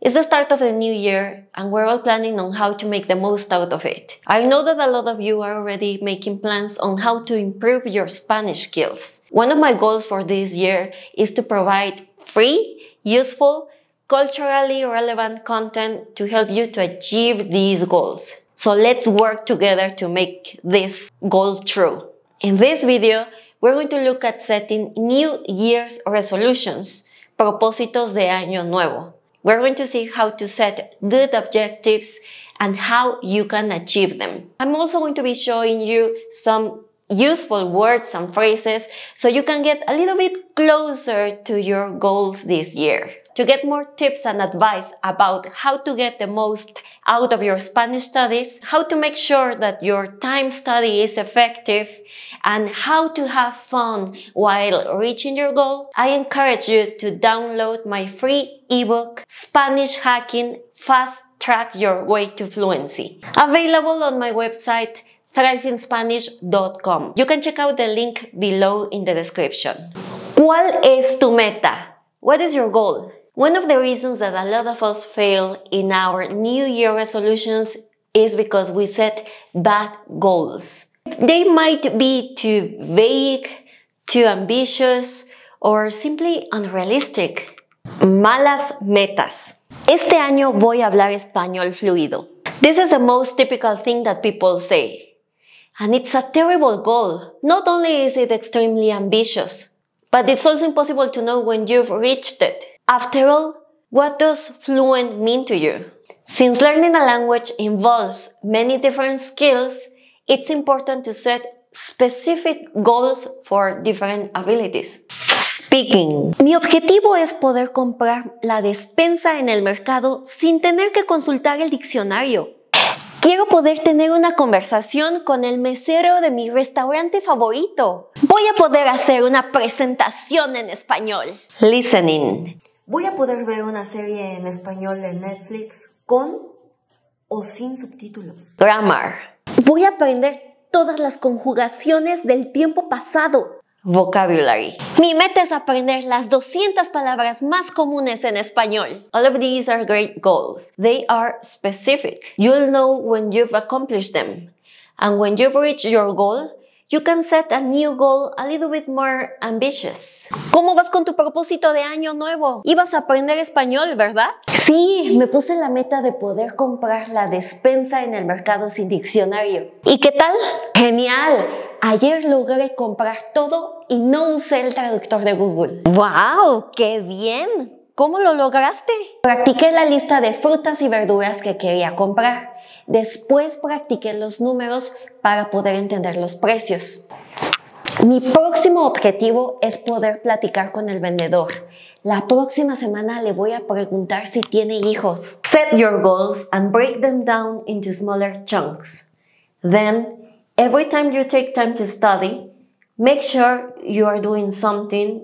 It's the start of the new year and we're all planning on how to make the most out of it. I know that a lot of you are already making plans on how to improve your Spanish skills. One of my goals for this year is to provide free, useful, culturally relevant content to help you to achieve these goals. So let's work together to make this goal true. In this video, we're going to look at setting New Year's resolutions, Propósitos de año nuevo. We're going to see how to set good objectives and how you can achieve them. I'm also going to be showing you some useful words and phrases so you can get a little bit closer to your goals this year. To get more tips and advice about how to get the most out of your Spanish studies, how to make sure that your time study is effective, and how to have fun while reaching your goal, I encourage you to download my free ebook, Spanish Hacking Fast Track Your Way to Fluency, available on my website, thriveinspanish.com. You can check out the link below in the description. ¿Cuál es tu meta? What is your goal? One of the reasons that a lot of us fail in our New Year resolutions is because we set bad goals. They might be too vague, too ambitious, or simply unrealistic. Malas metas. Este año voy a hablar español fluido. This is the most typical thing that people say. And it's a terrible goal. Not only is it extremely ambitious, but it's also impossible to know when you've reached it. After all, what does fluent mean to you? Since learning a language involves many different skills, it's important to set specific goals for different abilities. Speaking. Mi objetivo es poder comprar la despensa en el mercado sin tener que consultar el diccionario. Quiero poder tener una conversación con el mesero de mi restaurante favorito. Voy a poder hacer una presentación en español. Listening. Voy a poder ver una serie en español en Netflix con o sin subtítulos. Grammar. Voy a aprender todas las conjugaciones del tiempo pasado. Vocabulary. Mi meta es aprender las 200 palabras más comunes en español. All of these are great goals. They are specific. You'll know when you've accomplished them. And when you've reached your goal, you can set a new goal a little bit more ambitious. ¿Cómo vas con tu propósito de año nuevo? Ibas a aprender español, ¿verdad? Sí, me puse la meta de poder comprar la despensa en el mercado sin diccionario. ¿Y qué tal? ¡Genial! Ayer logré comprar todo y no usé el traductor de Google. ¡Wow! ¡Qué bien! ¿Cómo lo lograste? Practiqué la lista de frutas y verduras que quería comprar. Después practiqué los números para poder entender los precios. Mi próximo objetivo es poder platicar con el vendedor. La próxima semana le voy a preguntar si tiene hijos. Set your goals and break them down into smaller chunks. Then, every time you take time to study, make sure you are doing something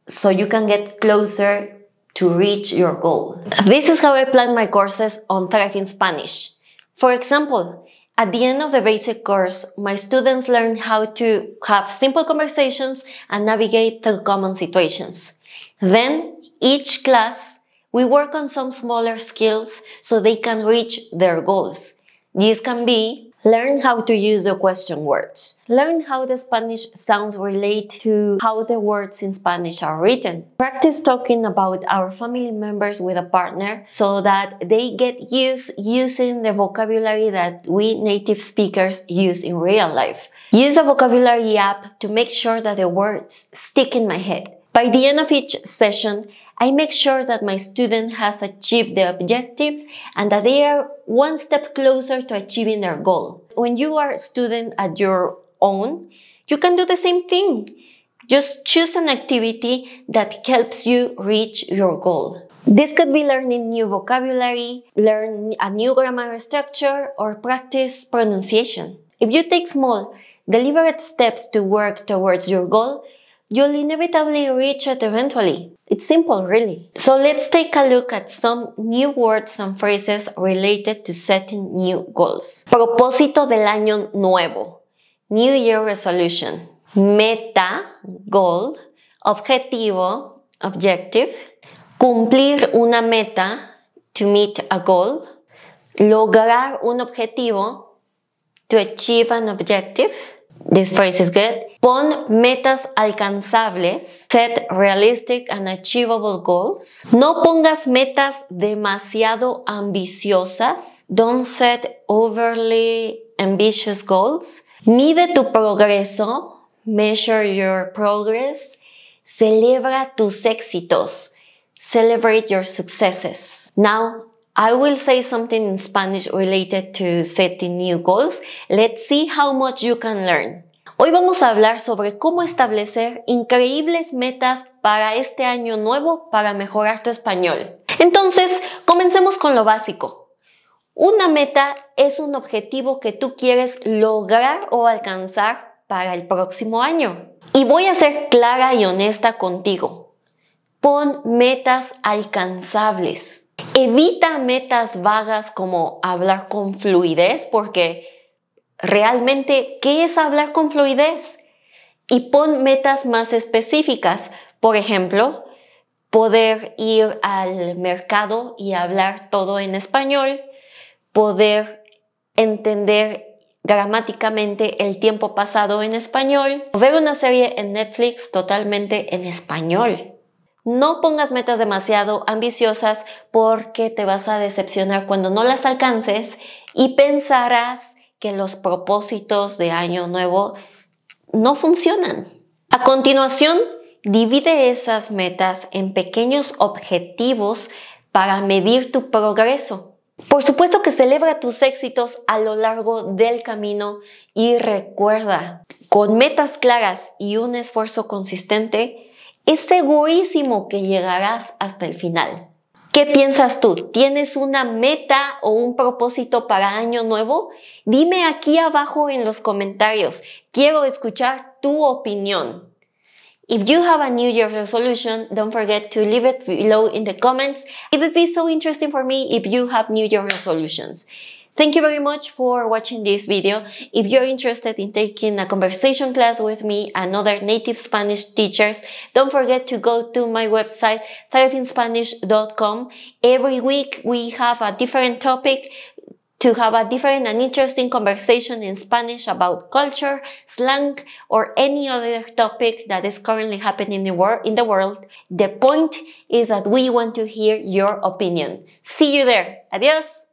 so you can get closer to reach your goal. This is how I plan my courses on Thrive in Spanish. For example, at the end of the basic course, my students learn how to have simple conversations and navigate through common situations. Then, each class, we work on some smaller skills so they can reach their goals. These can be: learn how to use the question words. Learn how the Spanish sounds relate to how the words in Spanish are written. Practice talking about our family members with a partner so that they get used using the vocabulary that we native speakers use in real life. Use a vocabulary app to make sure that the words stick in my head. By the end of each session, I make sure that my student has achieved the objective and that they are one step closer to achieving their goal. When you are a student at your own, you can do the same thing. Just choose an activity that helps you reach your goal. This could be learning new vocabulary, learn a new grammar structure, or practice pronunciation. If you take small, deliberate steps to work towards your goal, you'll inevitably reach it eventually. It's simple, really. So let's take a look at some new words and phrases related to setting new goals. Propósito del año nuevo. New Year resolution. Meta, goal. Objetivo, objective. Cumplir una meta, to meet a goal. Lograr un objetivo. To achieve an objective. This phrase is good. Pon metas alcanzables. Set realistic and achievable goals. No pongas metas demasiado ambiciosas. Don't set overly ambitious goals. Mide tu progreso. Measure your progress. Celebra tus éxitos. Celebrate your successes. Now, I will say something in Spanish related to setting new goals. Let's see how much you can learn. Hoy vamos a hablar sobre cómo establecer increíbles metas para este año nuevo para mejorar tu español. Entonces, comencemos con lo básico. Una meta es un objetivo que tú quieres lograr o alcanzar para el próximo año. Y voy a ser clara y honesta contigo. Pon metas alcanzables. Evita metas vagas como hablar con fluidez, porque realmente, ¿qué es hablar con fluidez? Y pon metas más específicas. Por ejemplo, poder ir al mercado y hablar todo en español, poder entender gramáticamente el tiempo pasado en español, ver una serie en Netflix totalmente en español. No pongas metas demasiado ambiciosas porque te vas a decepcionar cuando no las alcances y pensarás que los propósitos de año nuevo no funcionan. A continuación, divide esas metas en pequeños objetivos para medir tu progreso. Por supuesto que celebra tus éxitos a lo largo del camino y recuerda, con metas claras y un esfuerzo consistente, es segurísimo que llegarás hasta el final. ¿Qué piensas tú? ¿Tienes una meta o un propósito para año nuevo? Dime aquí abajo en los comentarios. Quiero escuchar tu opinión. If you have a New Year's resolution, don't forget to leave it below in the comments. It would be so interesting for me if you have New Year resolutions. Thank you very much for watching this video. If you're interested in taking a conversation class with me and other native Spanish teachers, don't forget to go to my website, therapinspanish.com. Every week we have a different topic to have a different and interesting conversation in Spanish about culture, slang, or any other topic that is currently happening in the world. The point is that we want to hear your opinion. See you there. Adios.